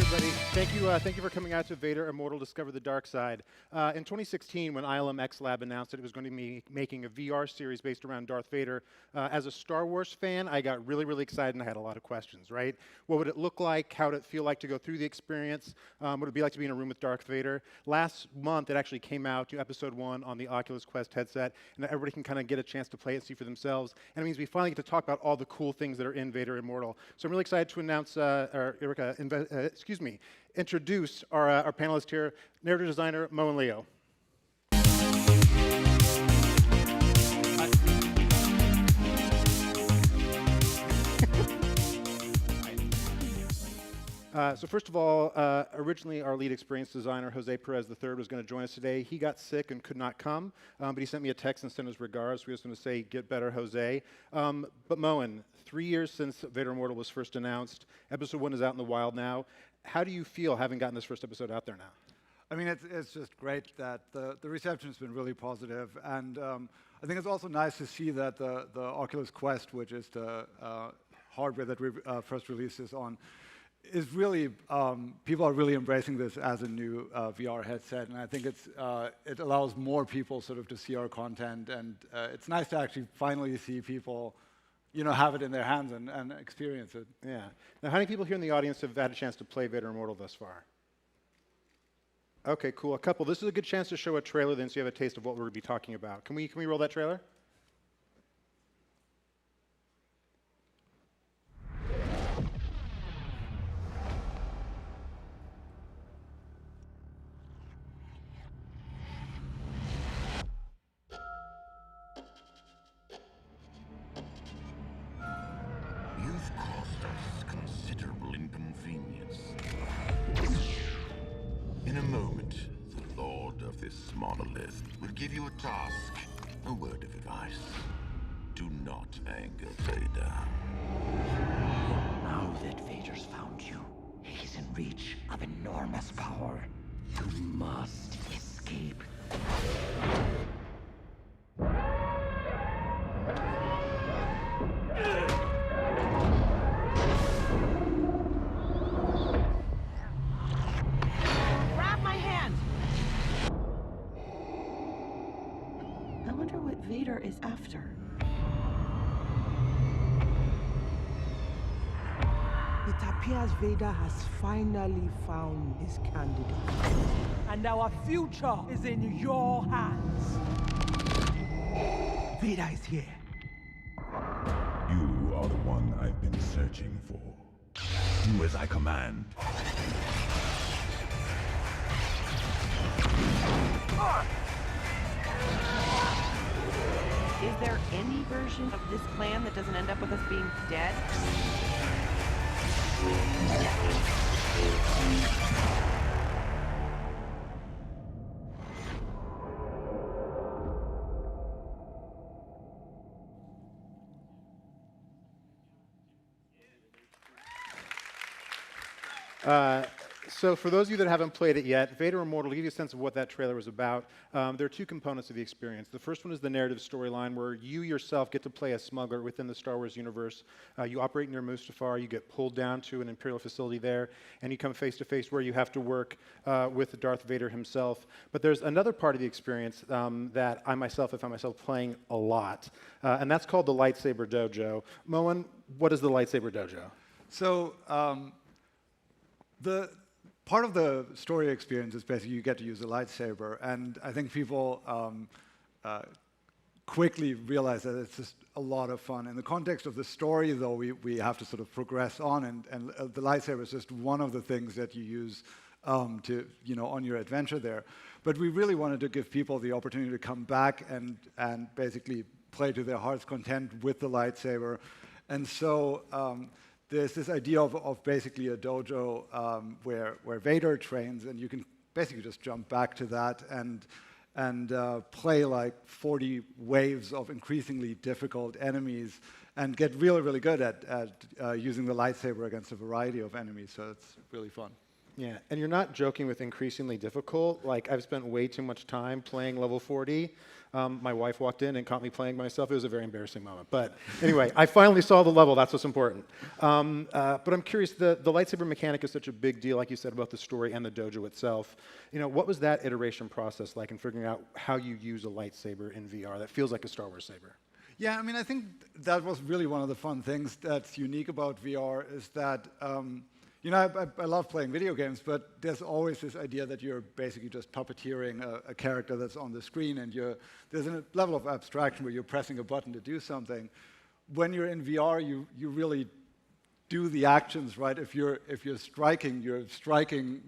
everybody. Thank you for coming out to Vader Immortal: Discover the Dark Side. In 2016, when ILMxLAB announced that it was going to be making a VR series based around Darth Vader, as a Star Wars fan, I got really, really excited and I had a lot of questions, right? What would it look like? How would it feel like to go through the experience? What would it be like to be in a room with Darth Vader? Last month, it actually came out to Episode 1 on the Oculus Quest headset, and everybody can kind of get a chance to play it and see for themselves. And it means we finally get to talk about all the cool things that are in Vader Immortal. So I'm really excited to announce, introduce our panelist here, narrative designer Mohen Leo. So first of all, originally our lead experience designer, Jose Perez III, was going to join us today. He got sick and could not come, but he sent me a text and sent his regards. We just want to say, get better, Jose. But Mohen, 3 years since Vader Immortal was first announced, Episode 1 is out in the wild now. How do you feel having gotten this first episode out there now? I mean, it's just great that the reception has been really positive, and I think it's also nice to see that the Oculus Quest, which is the hardware that we first released this on, is really, people are really embracing this as a new VR headset, and I think it allows more people sort of to see our content, and it's nice to actually finally see people, you know, have it in their hands and experience it. Yeah. Now, how many people here in the audience have had a chance to play Vader Immortal thus far? Okay, cool. A couple. This is a good chance to show a trailer then so you have a taste of what we're going to be talking about. Can we roll that trailer? You've caused us considerable inconvenience. In a moment, the Lord of this monolith will give you a task, a word of advice. Do not anger Vader. Now that Vader's found you, he's in reach of enormous power. You must escape. I wonder what Vader is after. It appears Vader has finally found his candidate. And our future is in your hands. Vader is here. You are the one I've been searching for. Do as I command. Is there any version of this plan that doesn't end up with us being dead? So for those of you that haven't played it yet, Vader Immortal, to give you a sense of what that trailer was about, there are two components of the experience. The first one is the narrative storyline, where you yourself get to play a smuggler within the Star Wars universe. You operate near Mustafar, you get pulled down to an Imperial facility there, and you come face to face where you have to work with Darth Vader himself. But there's another part of the experience that I myself have found myself playing a lot, and that's called the Lightsaber Dojo. Mohen, what is the Lightsaber Dojo? So the part of the story experience is basically you get to use a lightsaber, and I think people quickly realize that it's just a lot of fun. In the context of the story, though, we have to sort of progress on, and the lightsaber is just one of the things that you use to, you know, on your adventure there. But we really wanted to give people the opportunity to come back and basically play to their heart's content with the lightsaber. And so there's this idea of basically a dojo where Vader trains, and you can basically just jump back to that and play like 40 waves of increasingly difficult enemies and get really, really good at using the lightsaber against a variety of enemies. So it's really fun. Yeah, and you're not joking with increasingly difficult. Like, I've spent way too much time playing level 40. My wife walked in and caught me playing myself. It was a very embarrassing moment. But anyway, I finally saw the level. That's what's important. But I'm curious, the lightsaber mechanic is such a big deal, like you said, about the story and the dojo itself. What was that iteration process like in figuring out how you use a lightsaber in VR that feels like a Star Wars saber? Yeah, I mean, I think that was really one of the fun things that's unique about VR is that, I love playing video games, but there's always this idea that you're basically just puppeteering a character that's on the screen, and there's a level of abstraction where you're pressing a button to do something. When you're in VR, you really do the actions, right? If you're striking, you're striking,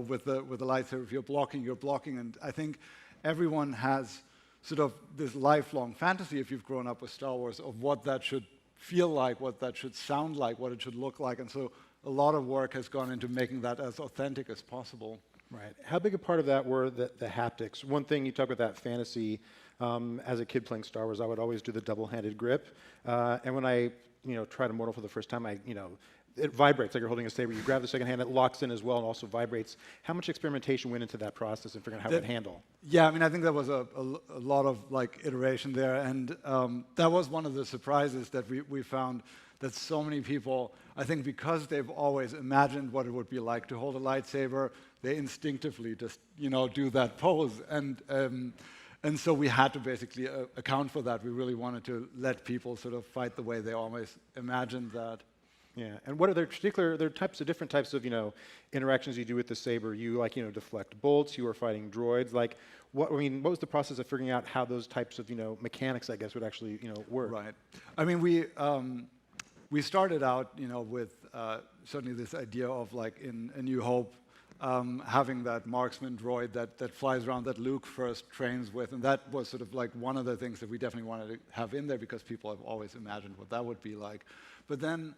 with the lightsaber. If you're blocking, and I think everyone has sort of this lifelong fantasy, if you've grown up with Star Wars, of what that should feel like, what that should sound like, what it should look like. And so a lot of work has gone into making that as authentic as possible. Right. How big a part of that were the haptics? One thing you talk about that fantasy, as a kid playing Star Wars, I would always do the double-handed grip. And when I tried Immortal for the first time, it vibrates like you're holding a saber. You grab the second hand, it locks in as well and also vibrates. How much experimentation went into that process and figuring out how it would handle? Yeah, I mean, I think there was a lot of iteration there, and that was one of the surprises that we found, that so many people, I think because they've always imagined what it would be like to hold a lightsaber, they instinctively just do that pose, and so we had to basically account for that. We really wanted to let people sort of fight the way they always imagined that. Yeah, and what are there different types of interactions you do with the saber? You deflect bolts. You are fighting droids. What was the process of figuring out how those types of mechanics, I guess, would actually work? Right. I mean, we started out with certainly this idea of in A New Hope having that marksman droid that flies around that Luke first trains with, and that was sort of one of the things that we definitely wanted to have in there because people have always imagined what that would be like. But then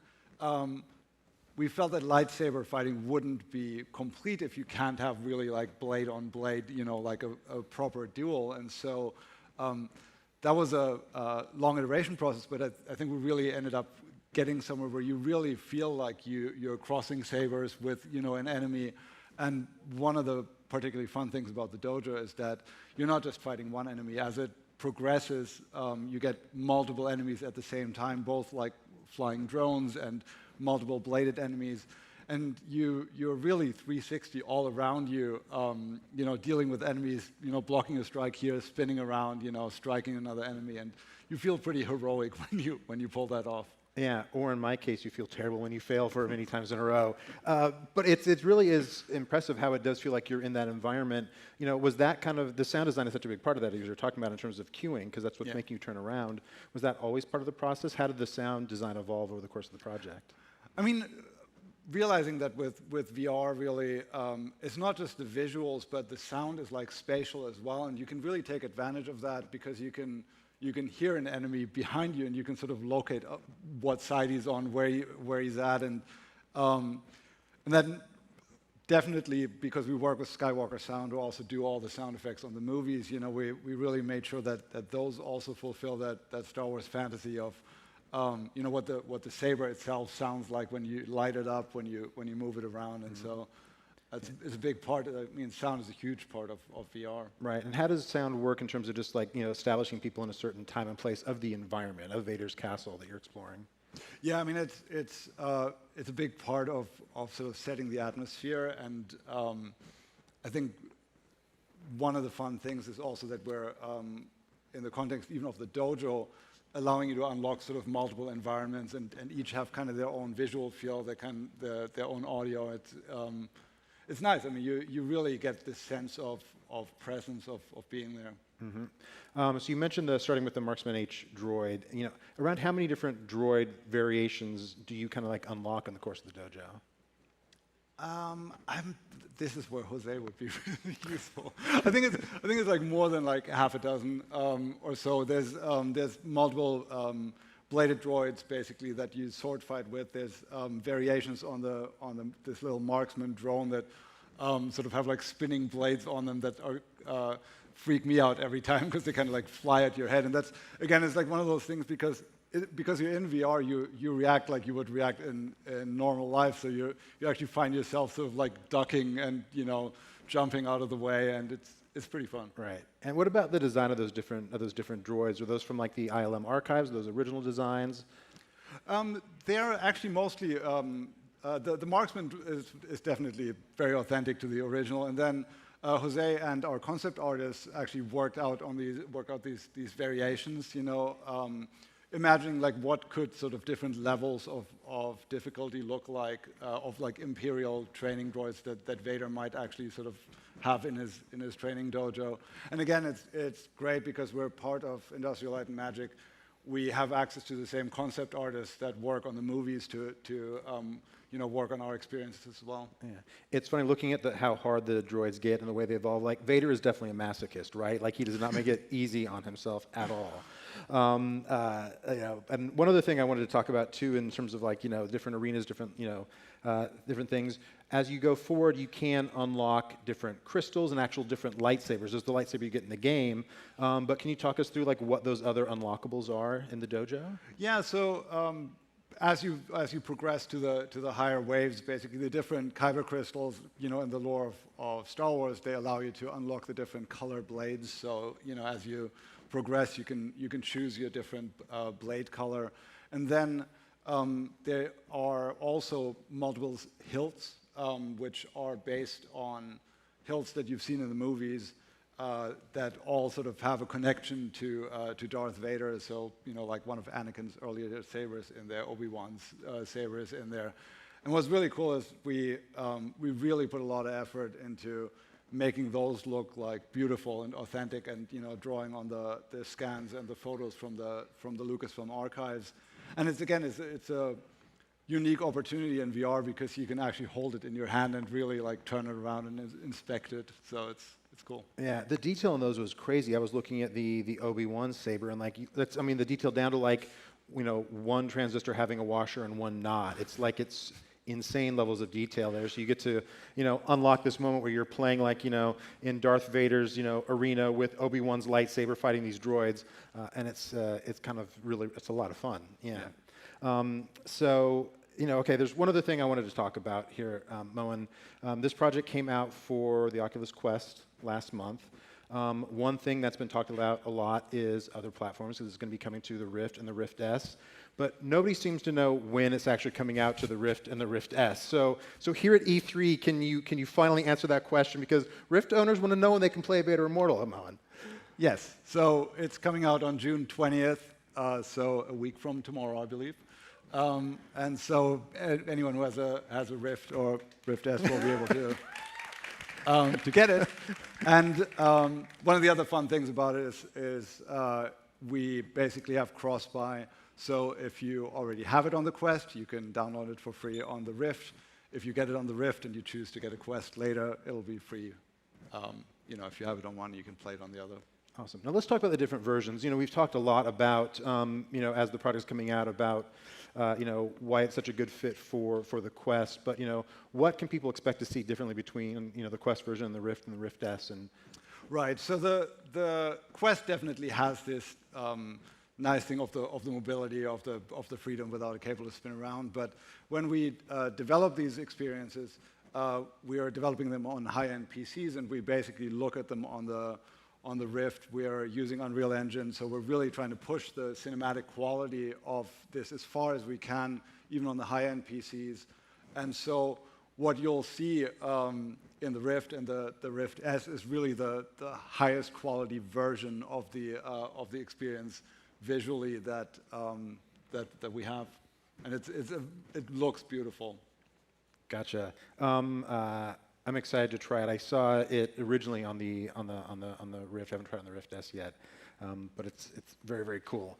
we felt that lightsaber fighting wouldn't be complete if you can't have really blade on blade, like a proper duel. And so that was a long iteration process, but I think we really ended up getting somewhere where you really feel like you're crossing sabers with an enemy. And one of the particularly fun things about the dojo is that you're not just fighting one enemy. As it progresses, you get multiple enemies at the same time, both flying drones and multiple bladed enemies, and you're really 360 all around you, dealing with enemies, blocking a strike here, spinning around, striking another enemy, and you feel pretty heroic when you pull that off. Yeah, or in my case, you feel terrible when you fail for many times in a row. But it really is impressive how it does feel like you're in that environment. Was that kind of, the sound design is such a big part of that, as you're talking about in terms of cueing, because that's what's making you turn around. Was that always part of the process? How did the sound design evolve over the course of the project? I mean, realizing that with VR, really, it's not just the visuals, but the sound is spatial as well, and you can really take advantage of that because you can hear an enemy behind you, and you can sort of locate what side he's on, where he's at, and then definitely because we work with Skywalker Sound, we also do all the sound effects on the movies. We really made sure that those also fulfill that Star Wars fantasy of what the saber itself sounds like when you light it up, when you move it around, and so. It's a big part. Sound is a huge part of VR. Right. And how does sound work in terms of just establishing people in a certain time and place of the environment of Vader's castle that you're exploring? Yeah, I mean it's a big part of sort of setting the atmosphere, and I think one of the fun things is also that we're in the context even of the dojo, allowing you to unlock sort of multiple environments and each have kind of their own visual feel, their own audio. It's nice. I mean, you really get this sense of presence, of being there. Mm-hmm. So you mentioned starting with the Marksman H droid. Around how many different droid variations do you kind of unlock in the course of the dojo? This is where Jose would be really useful. I think it's more than half a dozen or so. There's multiple bladed droids basically that you sword fight with. There's variations on this little marksman drone that sort of have spinning blades on them that are freak me out every time because they kind of fly at your head. And that's again, it's one of those things because you're in VR, you react like you would react in normal life. So you actually find yourself sort of ducking and jumping out of the way, and it's pretty fun. Right. And what about the design of those different droids? Are those from like the ILM archives? Those original designs? They're actually mostly the marksman is definitely very authentic to the original, and then Jose and our concept artists actually work out these variations. You know, imagining like what could sort of different levels of difficulty look like of like Imperial training droids that Vader might actually sort of have in his training dojo. And again, it's great because we're part of Industrial Light and Magic. We have access to the same concept artists that work on the movies to you know, work on our experiences as well. Yeah. It's funny looking at how hard the droids get and the way they evolve. Like, Vader is definitely a masochist, right? Like, he does not make it easy on himself at all. You know, and one other thing I wanted to talk about too, in terms of like, you know, different arenas, different, you know, different things. As you go forward, you can unlock different crystals and actual different lightsabers. There's the lightsaber you get in the game, but can you talk us through like what those other unlockables are in the dojo? Yeah. So. As you progress to the higher waves, basically the different kyber crystals, you know, in the lore of Star Wars, they allow you to unlock the different color blades. So, you know, as you progress, you can choose your different blade color, and then there are also multiple hilts, which are based on hilts that you've seen in the movies. That all sort of have a connection to Darth Vader. So, you know, like one of Anakin's earlier sabers in there, Obi-Wan's sabers in there. And what's really cool is we really put a lot of effort into making those look like beautiful and authentic, and, you know, drawing on the scans and the photos from the Lucasfilm archives. And it's a unique opportunity in VR because you can actually hold it in your hand and really like turn it around and inspect it. So it's cool. Yeah, the detail in those was crazy. I was looking at the Obi-Wan saber, and like that's, I mean, the detail down to like, you know, one transistor having a washer and one not. It's like it's insane levels of detail there. So you get to, you know, unlock this moment where you're playing like, you know, in Darth Vader's, you know, arena with Obi-Wan's lightsaber fighting these droids, and it's kind of really, it's a lot of fun. Yeah. So. You know, okay, there's one other thing I wanted to talk about here, Mohen. This project came out for the Oculus Quest last month. One thing that's been talked about a lot is other platforms, because it's going to be coming to the Rift and the Rift S. But nobody seems to know when it's actually coming out to the Rift and the Rift S. So here at E3, can you finally answer that question? Because Rift owners want to know when they can play Vader Immortal, Mohen. Yes, so it's coming out on June 20th, so a week from tomorrow, I believe. And so anyone who has a Rift or Rift S will be able to get it. And one of the other fun things about it is we basically have cross-buy. So if you already have it on the Quest, you can download it for free on the Rift. If you get it on the Rift and you choose to get a Quest later, it'll be free. You know, if you have it on one, you can play it on the other. Awesome. Now let's talk about the different versions. You know, we've talked a lot about, you know, as the product's coming out, about, you know, why it's such a good fit for the Quest. But, you know, what can people expect to see differently between, you know, the Quest version and the Rift S? And right. So the Quest definitely has this nice thing of the mobility, of the freedom without a cable to spin around. But when we develop these experiences, we are developing them on high-end PCs, and we basically look at them on the Rift. We are using Unreal Engine, so we're really trying to push the cinematic quality of this as far as we can, even on the high-end PCs. And so what you'll see in the Rift and the Rift S is really the highest quality version of the experience visually that we have, and it looks beautiful. Gotcha. I'm excited to try it. I saw it originally on the Rift. I haven't tried it on the Rift S yet, but it's very, very cool.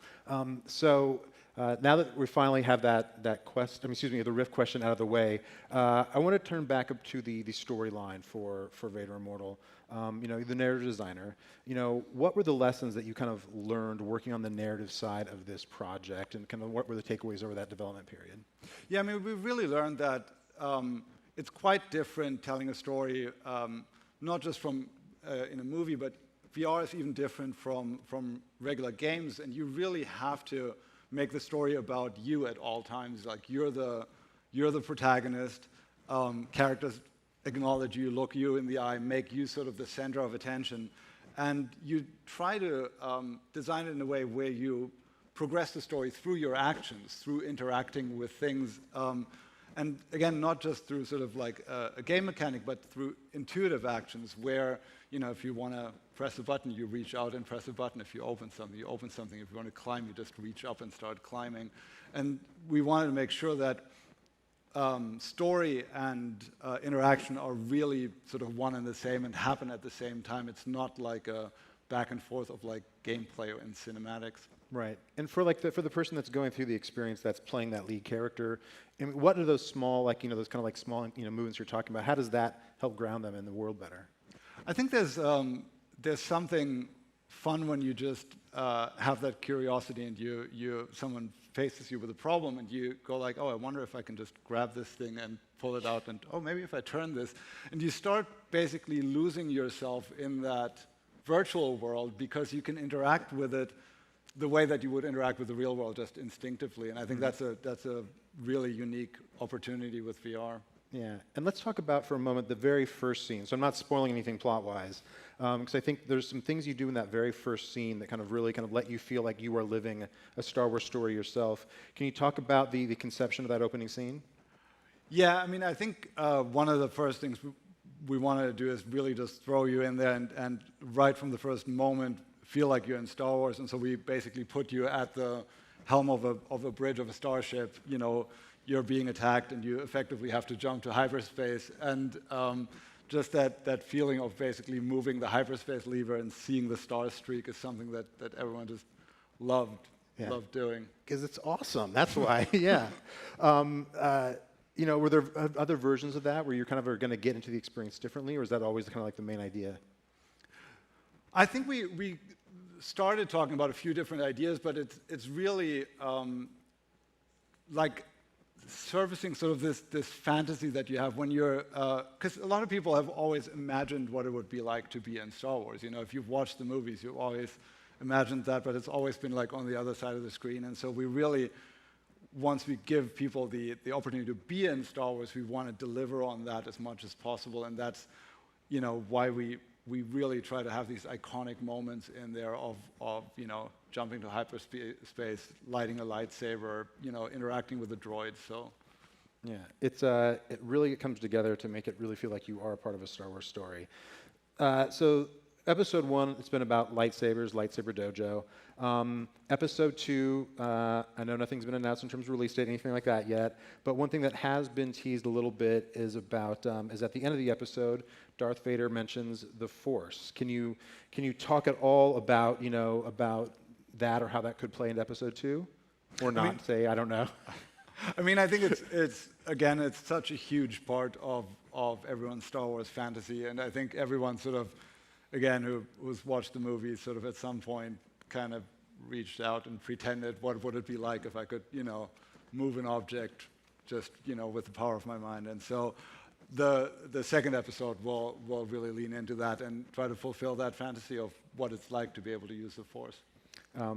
So now that we finally have that quest, the Rift question out of the way, I want to turn back up to the storyline for Vader Immortal. You know, the narrative designer. You know, what were the lessons that you kind of learned working on the narrative side of this project, and kind of what were the takeaways over that development period? Yeah, I mean, we really learned that. It's quite different telling a story, not just from in a movie, but VR is even different from regular games, and you really have to make the story about you at all times. Like you're the protagonist. Characters acknowledge you, look you in the eye, make you sort of the center of attention. And you try to design it in a way where you progress the story through your actions, through interacting with things. And again, not just through sort of like a game mechanic, but through intuitive actions where, if you want to press a button, you reach out and press a button. If you open something, you open something. If you want to climb, you just reach up and start climbing. And we wanted to make sure that story and interaction are really sort of one and the same and happen at the same time. It's not like a back and forth of like gameplay and cinematics. Right. And for the person that's going through the experience that's playing that lead character, I mean, what are those small, those kind of like small, movements you're talking about? How does that help ground them in the world better? I think there's something fun when you just have that curiosity and someone faces you with a problem and you go like, oh, I wonder if I can just grab this thing and pull it out and, oh, maybe if I turn this. And you start basically losing yourself in that virtual world because you can interact with it the way that you would interact with the real world just instinctively. And I think that's a really unique opportunity with VR. Yeah, and let's talk about for a moment the very first scene. So I'm not spoiling anything plot-wise, because I think there's some things you do in that very first scene that really let you feel like you are living a Star Wars story yourself. Can you talk about the conception of that opening scene? Yeah, I mean, I think one of the first things we wanted to do is really just throw you in there and right from the first moment feel like you're in Star Wars. And so we basically put you at the helm of a bridge of a starship. You're being attacked and you effectively have to jump to hyperspace. And just that feeling of basically moving the hyperspace lever and seeing the star streak is something that everyone just loved doing. Because it's awesome. That's why, yeah. Were there other versions of that where you're are going to get into the experience differently, or is that always like the main idea? I think we started talking about a few different ideas, but it's really like servicing sort of this fantasy that you have when you're, because a lot of people have always imagined what it would be like to be in Star Wars. If you've watched the movies, you've always imagined that, but it's always been like on the other side of the screen. And so we really, once we give people the opportunity to be in Star Wars, we want to deliver on that as much as possible. And that's, why we really try to have these iconic moments in there of jumping to hyperspace, lighting a lightsaber, interacting with the droids. So, yeah, it really comes together to make it really feel like you are a part of a Star Wars story. So, Episode 1, it's been about lightsabers, Lightsaber Dojo. Episode 2, I know nothing's been announced in terms of release date, anything like that yet, but one thing that has been teased a little bit is about, is at the end of the episode, Darth Vader mentions the Force. Can you talk at all about, about that or how that could play into Episode 2? Or not, I don't know. I mean, I think it's such a huge part of everyone's Star Wars fantasy, and I think everyone sort of, again, who's watched the movie sort of at some point kind of reached out and pretended, what would it be like if I could, move an object just, with the power of my mind. And so the second episode will really lean into that and try to fulfill that fantasy of what it's like to be able to use the Force.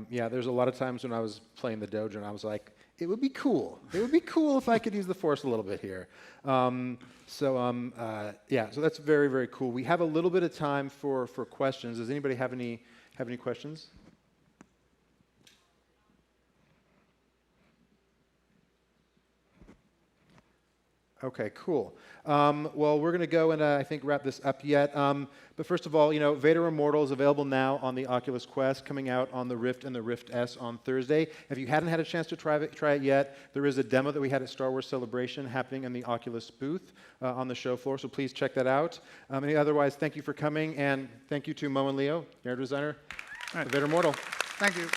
Yeah, there's a lot of times when I was playing the Dojo and I was like, it would be cool. It would be cool if I could use the Force a little bit here. Yeah, so that's very, very cool. We have a little bit of time for questions. Does anybody have any questions? Okay, cool. Well, we're going to go and I think wrap this up yet. But first of all, Vader Immortal is available now on the Oculus Quest, coming out on the Rift and the Rift S on Thursday. If you hadn't had a chance to try it yet, there is a demo that we had at Star Wars Celebration happening in the Oculus booth on the show floor, so please check that out. Otherwise, thank you for coming, and thank you to Mohen Leo, narrative designer, of Vader Immortal. Thank you.